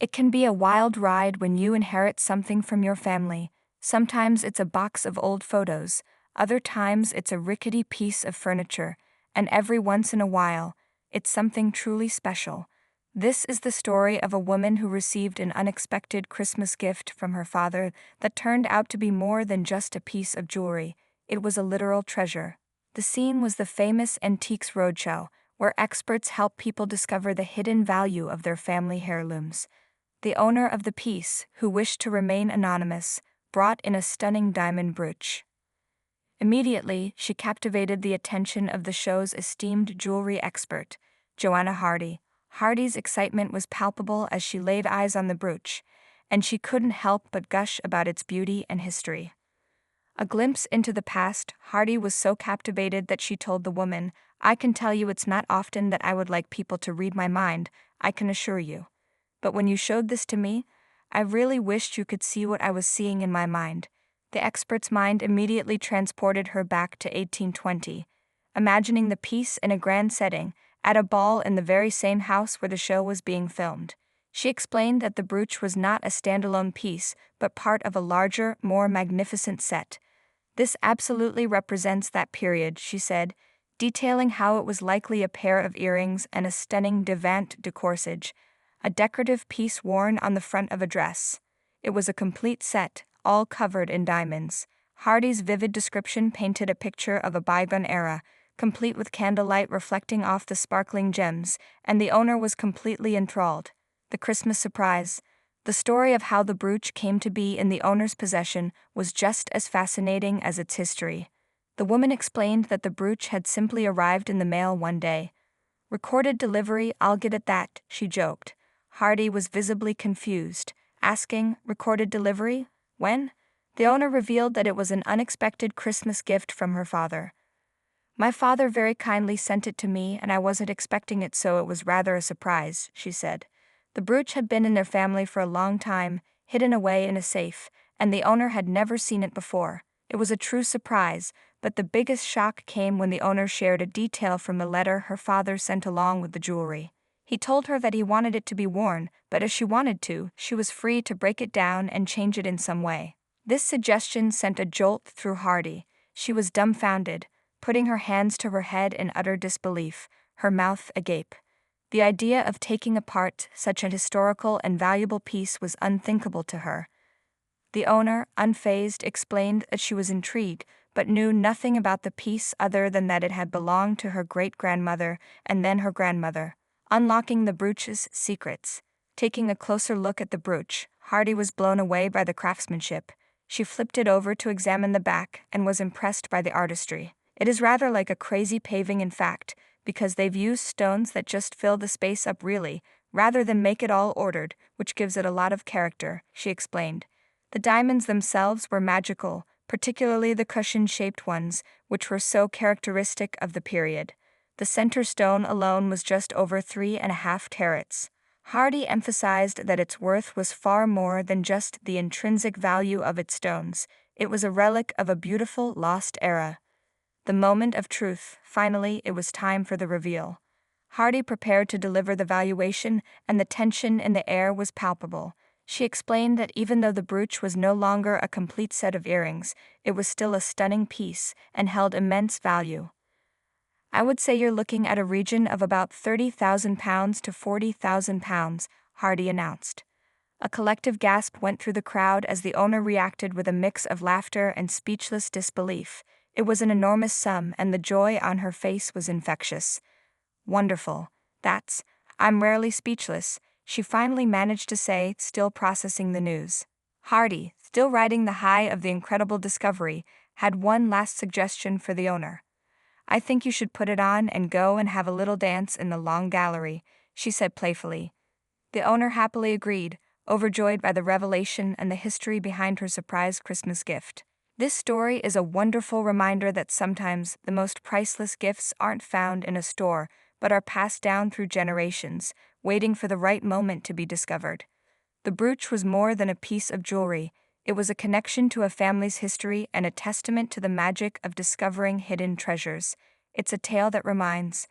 It can be a wild ride when you inherit something from your family. Sometimes it's a box of old photos, other times it's a rickety piece of furniture, and every once in a while, it's something truly special. This is the story of a woman who received an unexpected Christmas gift from her father that turned out to be more than just a piece of jewelry. It was a literal treasure. The scene was the famous Antiques Roadshow, where experts help people discover the hidden value of their family heirlooms. The owner of the piece, who wished to remain anonymous, brought in a stunning diamond brooch. Immediately, she captivated the attention of the show's esteemed jewelry expert, Joanna Hardy. Hardy's excitement was palpable as she laid eyes on the brooch, and she couldn't help but gush about its beauty and history. A glimpse into the past, Hardy was so captivated that she told the woman, "I can tell you it's not often that I would like people to read my mind, I can assure you. But when you showed this to me, I really wished you could see what I was seeing in my mind." The expert's mind immediately transported her back to 1820, imagining the piece in a grand setting, at a ball in the very same house where the show was being filmed. She explained that the brooch was not a standalone piece, but part of a larger, more magnificent set. "This absolutely represents that period," she said, detailing how it was likely a pair of earrings and a stunning devant de corsage, a decorative piece worn on the front of a dress. It was a complete set, all covered in diamonds. Hardy's vivid description painted a picture of a bygone era, complete with candlelight reflecting off the sparkling gems, and the owner was completely enthralled. The Christmas surprise. The story of how the brooch came to be in the owner's possession was just as fascinating as its history. The woman explained that the brooch had simply arrived in the mail one day. "Recorded delivery, I'll get at that," she joked. Hardy was visibly confused, asking, "Recorded delivery? When?" The owner revealed that it was an unexpected Christmas gift from her father. "My father very kindly sent it to me and I wasn't expecting it, so it was rather a surprise," she said. The brooch had been in their family for a long time, hidden away in a safe, and the owner had never seen it before. It was a true surprise, but the biggest shock came when the owner shared a detail from the letter her father sent along with the jewelry. He told her that he wanted it to be worn, but if she wanted to, she was free to break it down and change it in some way. This suggestion sent a jolt through Hardy. She was dumbfounded, putting her hands to her head in utter disbelief, her mouth agape. The idea of taking apart such an historical and valuable piece was unthinkable to her. The owner, unfazed, explained that she was intrigued, but knew nothing about the piece other than that it had belonged to her great-grandmother and then her grandmother. Unlocking the brooch's secrets. Taking a closer look at the brooch, Hardy was blown away by the craftsmanship. She flipped it over to examine the back and was impressed by the artistry. "It is rather like a crazy paving, in fact, because they've used stones that just fill the space up really, rather than make it all ordered, which gives it a lot of character," she explained. The diamonds themselves were magical, particularly the cushion-shaped ones, which were so characteristic of the period. The center stone alone was just over 3.5 carats. Hardy emphasized that its worth was far more than just the intrinsic value of its stones. It was a relic of a beautiful, lost era. The moment of truth. Finally, it was time for the reveal. Hardy prepared to deliver the valuation, and the tension in the air was palpable. She explained that even though the brooch was no longer a complete set of earrings, it was still a stunning piece and held immense value. "I would say you're looking at a region of about £30,000 to £40,000, Hardy announced. A collective gasp went through the crowd as the owner reacted with a mix of laughter and speechless disbelief. It was an enormous sum, and the joy on her face was infectious. "Wonderful. I'm rarely speechless," she finally managed to say, still processing the news. Hardy, still riding the high of the incredible discovery, had one last suggestion for the owner. "I think you should put it on and go and have a little dance in the long gallery," she said playfully. The owner happily agreed, overjoyed by the revelation and the history behind her surprise Christmas gift. This story is a wonderful reminder that sometimes the most priceless gifts aren't found in a store, but are passed down through generations, waiting for the right moment to be discovered. The brooch was more than a piece of jewelry. It was a connection to a family's history and a testament to the magic of discovering hidden treasures. It's a tale that reminds